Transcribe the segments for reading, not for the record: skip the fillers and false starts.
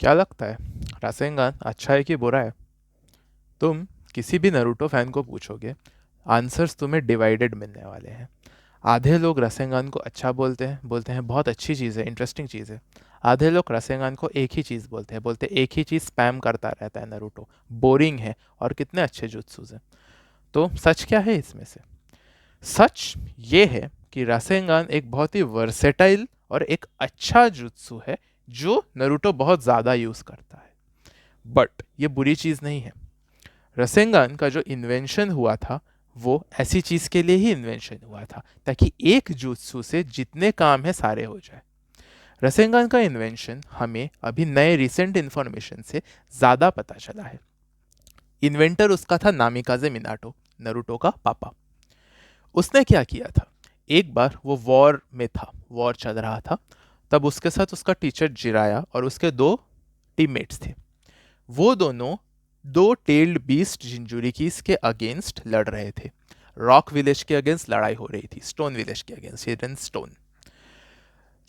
क्या लगता है, रासेंगान अच्छा है कि बुरा है? तुम किसी भी नरूटो फैन को पूछोगे, आंसर्स तुम्हें डिवाइडेड मिलने वाले हैं। आधे लोग रासेंगान को अच्छा बोलते हैं बहुत अच्छी चीज़ है, इंटरेस्टिंग चीज़ है। आधे लोग रासेंगान को एक ही चीज़ बोलते हैं एक ही चीज़ स्पैम करता रहता है नरूटो, बोरिंग है और कितने अच्छे जुत्सुज हैं। तो सच क्या है इसमें से? सच ये है कि रासेंगान एक बहुत ही वर्सेटाइल और एक अच्छा जुत्सु है जो नरूटो बहुत ज़्यादा यूज़ करता है। बट ये बुरी चीज़ नहीं है। रसेंगान का जो इन्वेंशन हुआ था वो ऐसी चीज़ के लिए ही इन्वेंशन हुआ था ताकि एक जुत्सु से जितने काम है सारे हो जाए। रसेंगान का इन्वेंशन हमें अभी नए रिसेंट इन्फॉर्मेशन से ज़्यादा पता चला है। इन्वेंटर उसका था नामिकाजे मिनाटो, नरूटो का पापा। उसने क्या किया था, एक बार वो वॉर में था, वॉर चल रहा था, तब उसके साथ उसका टीचर जिराया और उसके दो टीममेट्स थे। वो दोनों दो टेल्ड बीस्ट जिंजुरिकीस के अगेंस्ट लड़ रहे थे। रॉक विलेज के अगेंस्ट लड़ाई हो रही थी, स्टोन विलेज के अगेंस्ट, हिडन स्टोन।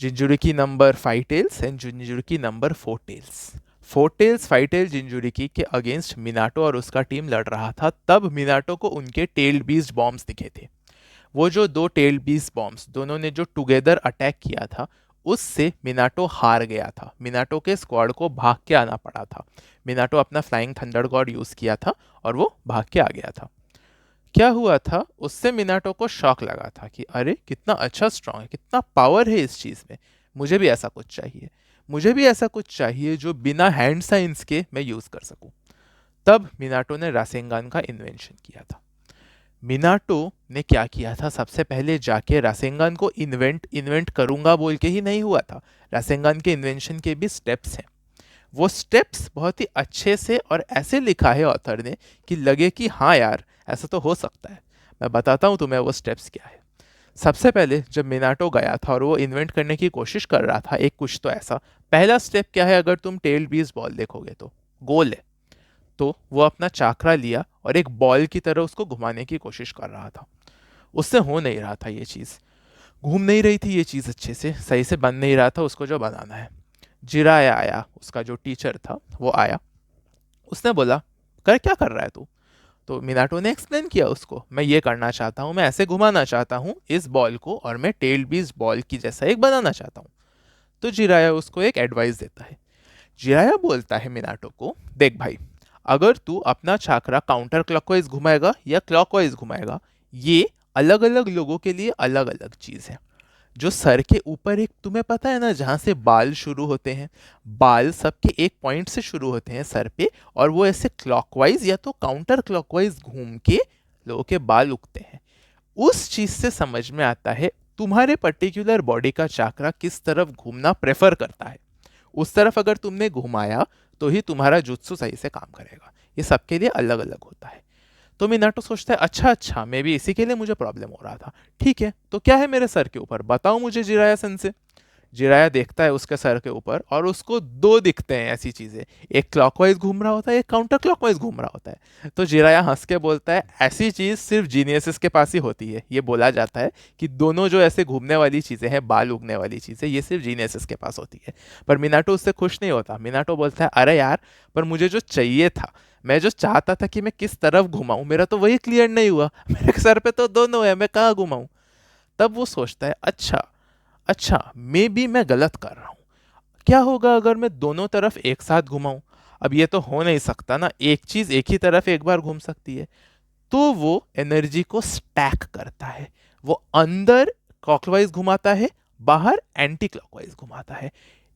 जिंजुरिकी नंबर 5 टेल्स एंड जिंजुरिकी नंबर 4 टेल्स। 4 टेल्स 5 टेल जिंजुरिकी के अगेंस्ट मिनाटो और उसका टीम लड़ रहा था। तब मिनाटो को उनके टेल्ड बीस्ट बॉम्ब्स दिखे थे। वो जो दो टेल्ड बीस्ट बॉम्ब्स दोनों ने जो टुगेदर अटैक किया था, उससे मिनाटो हार गया था। मिनाटो के स्क्वाड को भाग के आना पड़ा था। मिनाटो अपना फ्लाइंग थंडर गॉड यूज किया था और वो भाग के आ गया था। क्या हुआ था, उससे मिनाटो को शॉक लगा था कि अरे कितना अच्छा स्ट्रांग है, कितना पावर है इस चीज में। मुझे भी ऐसा कुछ चाहिए। मुझे भी ऐसा कुछ चाहिए जो बिना हैंड साइंस के मैं यूज कर सकूं। तब मिनाटो ने रासेंगान का इन्वेंशन किया था। मिनाटो ने क्या किया था, सबसे पहले जाके रासेंगान को इन्वेंट इन्वेंट करूंगा बोल के ही नहीं हुआ था। रासेंगान के इन्वेंशन के भी स्टेप्स हैं। वो स्टेप्स बहुत ही अच्छे से और ऐसे लिखा है ऑथर ने कि लगे कि हाँ यार, ऐसा तो हो सकता है। मैं बताता हूँ तुम्हें वो स्टेप्स क्या है। सबसे पहले जब मिनाटो गया था और वो इन्वेंट करने की कोशिश कर रहा था एक कुछ तो ऐसा, पहला स्टेप क्या है, अगर तुम टेल बीस बॉल देखोगे तो गोल है। तो वो अपना चाकरा लिया और एक बॉल की तरह उसको घुमाने की कोशिश कर रहा था। उससे हो नहीं रहा था, ये चीज़ घूम नहीं रही थी, ये चीज़ अच्छे से सही से बन नहीं रहा था उसको जो बनाना है। जिराया आया, उसका जो टीचर था वो आया। उसने बोला, कर क्या कर रहा है तू? तो मिनाटो ने एक्सप्लेन किया उसको, मैं ये करना चाहता हूँ, मैं ऐसे घुमाना चाहता हूँ इस बॉल को और मैं टेल बीस बॉल की जैसा एक बनाना चाहता हूँ। तो जिराया उसको एक एडवाइस देता है। जिराया बोलता है मिनाटो को, देख भाई, अगर तू अपना छाकरा काउंटर क्लॉकवाइज घुमाएगा या क्लॉकवाइज घुमाएगा, ये अलग अलग लोगों के लिए अलग अलग चीज है। जो सर के ऊपर एक, तुम्हें पता है ना, जहां से बाल शुरू होते हैं, बाल सबके एक पॉइंट से शुरू होते हैं सर पे, और वो ऐसे क्लॉकवाइज या तो काउंटर क्लॉकवाइज घूम के लोगों के बाल उगते हैं। उस चीज से समझ में आता है तुम्हारे पर्टिकुलर बॉडी का चाकरा किस तरफ घूमना प्रेफर करता है। उस तरफ अगर तुमने घुमाया तो ही तुम्हारा जुत्सु सही से काम करेगा। ये सबके लिए अलग अलग होता है। तो मिनाटो सोचता है, अच्छा अच्छा, मैं भी इसी के लिए मुझे प्रॉब्लम हो रहा था। ठीक है, तो क्या है मेरे सर के ऊपर, बताओ मुझे जिराया सन से। जिराया देखता है उसके सर के ऊपर और उसको दो दिखते हैं ऐसी चीजें, एक क्लॉकवाइज घूम रहा होता है, एक काउंटर क्लॉकवाइज घूम रहा होता है। तो जिराया हंस के बोलता है, ऐसी चीज सिर्फ जीनियसिस के पास ही होती है। ये बोला जाता है कि दोनों जो ऐसे घूमने वाली चीजें हैं, बाल उगने वाली चीजें, ये सिर्फ जीनियसिस के पास होती है। पर मिनाटो उससे खुश नहीं होता। मिनाटो बोलता है, अरे यार, पर मुझे जो चाहिए था, मैं जो चाहता था कि मैं किस तरफ घुमाऊं, मेरा तो वही क्लियर नहीं हुआ। मेरे सर पे तो दोनों है, मैं कहाँ घुमाऊं? तब वो सोचता है, अच्छा अच्छा, मे बी मैं गलत कर रहा हूँ। क्या होगा अगर मैं दोनों तरफ एक साथ घुमाऊं? अब ये तो हो नहीं सकता ना, एक चीज एक ही तरफ एक बार घूम सकती है। तो वो एनर्जी को स्टैक करता है। वो अंदर क्लॉकवाइज घुमाता है, बाहर एंटी क्लॉकवाइज घुमाता है।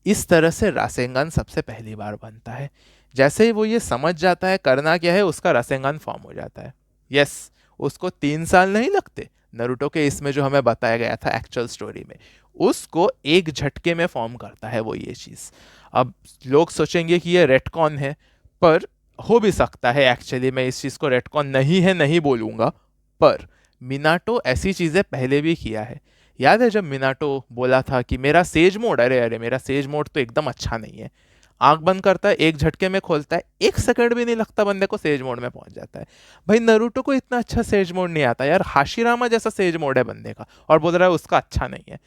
इस तरह से रासेंगान सबसे पहली बार बनता है। जैसे ही वो ये समझ जाता है करना क्या है, उसका रासेंगान फॉर्म हो जाता है। यस, उसको 3 साल नहीं लगते। नरूटो के इसमें जो हमें बताया गया था एक्चुअल स्टोरी में, उसको एक झटके में फॉर्म करता है वो ये चीज। अब लोग सोचेंगे कि ये रेटकॉन है, पर हो भी सकता है एक्चुअली, मैं इस चीज को रेटकॉन नहीं है नहीं बोलूंगा। पर मिनाटो ऐसी चीजें पहले भी किया है। याद है जब मिनाटो बोला था कि मेरा सेज मोड, अरे अरे मेरा सेज मोड तो एकदम अच्छा नहीं है। आंख बंद करता है, एक झटके में खोलता है, 1 सेकंड भी नहीं लगता बंदे को सेज मोड में पहुंच जाता है। भाई नरूटो को इतना अच्छा सेज मोड नहीं आता यार, हाशिरामा जैसा सेज मोड है बंदे का, और बोल रहा है उसका अच्छा नहीं है।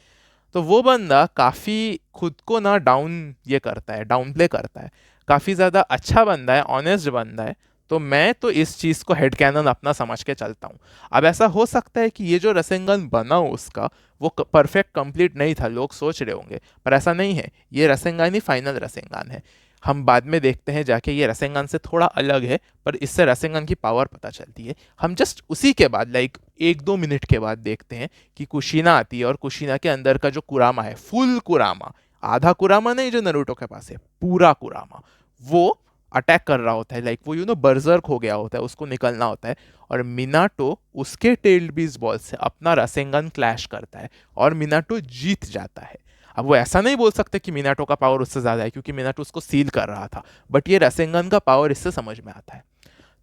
तो वो बंदा काफ़ी खुद को ना डाउन प्ले करता है, काफ़ी ज़्यादा अच्छा बंदा है, ऑनेस्ट बंदा है। तो मैं तो इस चीज़ को हेड कैनन अपना समझ के चलता हूँ। अब ऐसा हो सकता है कि ये जो रसेंगन बना उसका वो परफेक्ट कंप्लीट नहीं था, लोग सोच रहे होंगे, पर ऐसा नहीं है। ये रसेंगन ही फाइनल रसेंगन है। हम बाद में देखते हैं जाके ये रसेंगन से थोड़ा अलग है, पर इससे रसेंगन की पावर पता चलती है। हम जस्ट उसी के बाद लाइक 1-2 मिनट के बाद देखते हैं कि कुशीना आती है, और कुशीना के अंदर का जो कुरामा है, फुल कुरामा, आधा कुरामा नहीं जो नरूटो के पास है, पूरा कुरामा, वो अटैक कर रहा होता है। लाइक वो बर्जर्क हो गया होता है, उसको निकलना होता है, और मिनाटो उसके टेल्ड बीज बॉल से अपना रसेंगन क्लैश करता है और मिनाटो जीत जाता है। अब वो ऐसा नहीं बोल सकते कि मिनाटो का पावर उससे ज्यादा है, क्योंकि मिनाटो उसको सील कर रहा था, बट ये रसेंगन का पावर इससे समझ में आता है।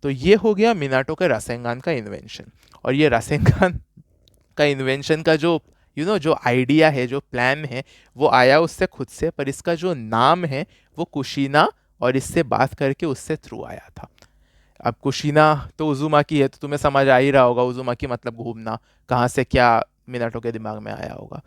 तो ये हो गया मिनाटो के रसेंगन का इन्वेंशन। और ये रसेंगन का इन्वेंशन का जो जो आइडिया है, जो प्लान है, वो आया उससे खुद से, पर इसका जो नाम है वो कुशीना और इससे बात करके उससे थ्रू आया था। अब कुशीना तो उजुमाकी है, तो तुम्हें समझ आ ही रहा होगा उजुमाकी मतलब घूमना, कहाँ से क्या मिनाटो के दिमाग में आया होगा।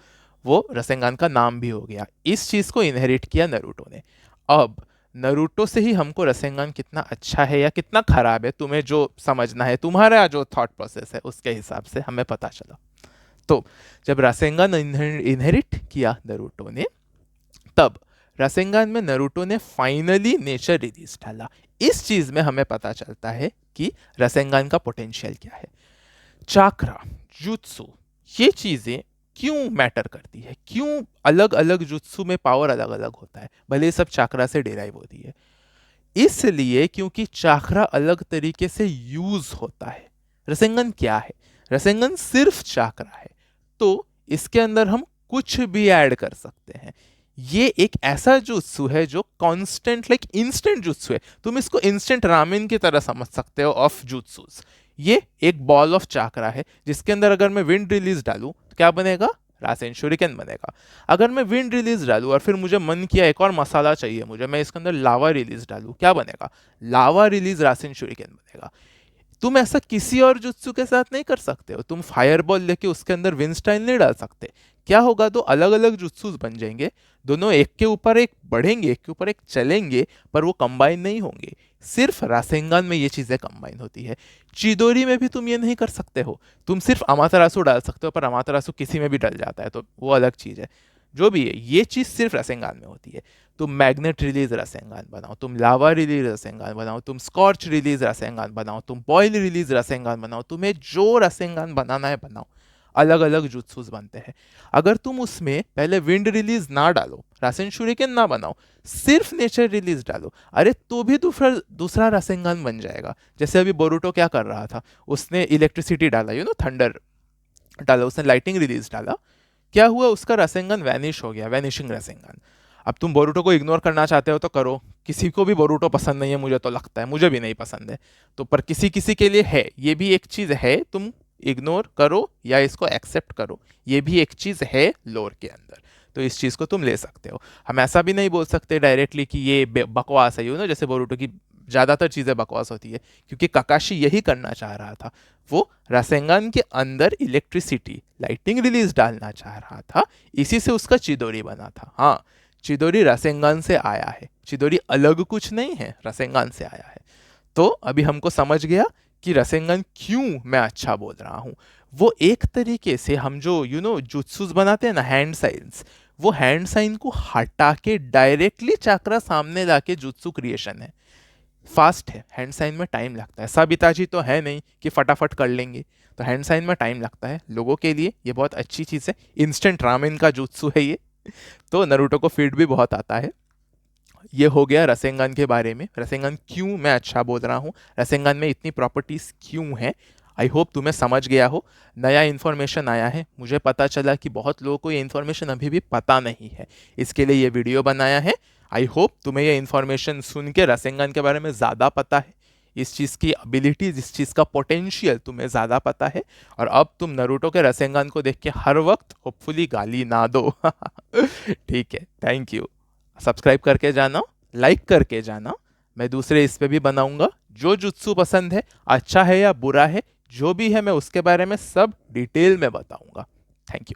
वो रसेंगान का नाम भी हो गया। इस चीज को इनहेरिट किया नरूटो ने। अब नरूटो से ही हमको रसेंगान कितना अच्छा है या कितना खराब है, तुम्हें जो समझना है, तुम्हारा जो थॉट प्रोसेस है उसके हिसाब से हमें पता चला। तो जब रसेंगान इनहेरिट किया नरूटो ने, तब रसेंगान में नरूटो ने फाइनली नेचर रिलीज डाला। इस चीज में हमें पता चलता है कि रसेंगान का पोटेंशियल क्या है। चाक्रा, जुत्सु, ये चीजें क्यों मैटर करती है, क्यों अलग अलग जुत्सु में पावर अलग अलग होता है, भले ये सब चाक्रा से डिराइव होती है। इसलिए क्योंकि चाक्रा अलग तरीके से यूज होता है। रसेंगन क्या है? रसेंगन सिर्फ चाक्रा है, तो इसके अंदर हम कुछ भी ऐड कर सकते हैं। ये एक ऐसा जुत्सु है जो कांस्टेंट लाइक इंस्टेंट जुत्सु है। तुम इसको इंस्टेंट रामेन की तरह समझ सकते हो ऑफ जुत्सुस। ये एक बॉल ऑफ चाक्रा है जिसके अंदर अगर मैं विंड रिलीज डालूं तो क्या बनेगा? रासेन शूरिकेन बनेगा। अगर मैं विंड रिलीज डालूं और फिर मुझे मन किया एक और मसाला चाहिए मुझे, मैं इसके अंदर लावा रिलीज डालूं, क्या बनेगा? लावा रिलीज रासेन शूरिकेन बनेगा। तुम ऐसा किसी और जुत्सु के साथ नहीं कर सकते हो। तुम फायर बॉल लेके उसके अंदर विंड स्टाइल नहीं डाल सकते। क्या होगा? दो अलग अलग जुत्सुस बन जाएंगे, दोनों एक के ऊपर एक बढ़ेंगे, एक के ऊपर एक चलेंगे, पर वो कंबाइन नहीं होंगे। सिर्फ रासेंगान में ये चीजें कंबाइन होती है। चिदोरी में भी तुम ये नहीं कर सकते हो। तुम सिर्फ अमातरासु डाल सकते हो, पर अमातरासु किसी में भी डल जाता है, तो वो अलग चीज है। जो भी है, ये चीज सिर्फ रासेंगान में होती है। तुम मैग्नेट रिलीज रासेंगान बनाओ, तुम लावा रिलीज रासेंगान बनाओ, तुम स्कॉर्च रिलीज रासेंगान बनाओ, तुम बॉयल रिलीज रासेंगान बनाओ, तुम्हें जो रासेंगान बनाना है बनाओ, अलग अलग जुत्सुस बनते हैं। अगर तुम उसमें पहले विंड रिलीज ना डालो, रासेन शूरिकेन ना बनाओ, सिर्फ नेचर रिलीज डालो, अरे तो भी दूसरा दूसरा रासेंगान बन जाएगा। जैसे अभी बोरुटो क्या कर रहा था, उसने इलेक्ट्रिसिटी डाला, थंडर डाला, उसने लाइटिंग रिलीज डाला, क्या हुआ? उसका रासेंगान वैनिश हो गया, वैनिशिंग रासेंगान। अब तुम बोरुटो को इग्नोर करना चाहते हो तो करो, किसी को भी बोरुटो पसंद नहीं है, मुझे तो लगता है, मुझे भी नहीं पसंद है, तो पर किसी किसी के लिए है, ये भी एक चीज है। तुम इग्नोर करो या इसको एक्सेप्ट करो, ये भी एक चीज है लोर के अंदर, तो इस चीज को तुम ले सकते हो। हम ऐसा भी नहीं बोल सकते डायरेक्टली कि ये बकवास है, जैसे बोरुटो की ज्यादातर चीजें बकवास होती है, क्योंकि काकाशी यही करना चाह रहा था। वो रासेंगान के अंदर इलेक्ट्रिसिटी लाइटिंग रिलीज डालना चाह रहा था, इसी से उसका चिदोरी बना था। हाँ, चिदोरी रासेंगान से आया है, चिदोरी अलग कुछ नहीं है, रासेंगान से आया है। तो अभी हमको समझ गया कि रासेंगान क्यों मैं अच्छा बोल रहा हूँ। वो एक तरीके से हम जो जुत्सुस बनाते हैं ना, हैंड साइंस, वो हैंड साइन को हटा के डायरेक्टली चाक्रा सामने लाके जुत्सु क्रिएशन है। फास्ट है, हैंड साइन में टाइम लगता है। साबिताजी तो है नहीं कि फटाफट कर लेंगे, तो हैंड साइन में टाइम लगता है। लोगों के लिए ये बहुत अच्छी चीज़ है, इंस्टेंट रामेन का जुत्सु है ये। तो नरूटो को फीड भी बहुत आता है। ये हो गया रसेंगान के बारे में, रसेंगान क्यों मैं अच्छा बोल रहा हूँ, रसेंगान में इतनी प्रॉपर्टीज क्यों हैं। आई होप तुम्हें समझ गया हो। नया इन्फॉर्मेशन आया है, मुझे पता चला कि बहुत लोगों को ये इन्फॉर्मेशन अभी भी पता नहीं है, इसके लिए ये वीडियो बनाया है। आई होप तुम्हें ये इन्फॉर्मेशन सुन के रसेंगान के बारे में ज़्यादा पता है, इस चीज़ की एबिलिटीज, इस चीज़ का पोटेंशियल तुम्हें ज़्यादा पता है, और अब तुम नरूटो के रसेंगान को देख के हर वक्त होपफुली गाली ना दो। ठीक है, थैंक यू। सब्सक्राइब करके जाना, लाइक करके जाना। मैं दूसरे इस पे भी बनाऊंगा, जो जुत्सु पसंद है, अच्छा है या बुरा है, जो भी है, मैं उसके बारे में सब डिटेल में बताऊंगा। Thank you.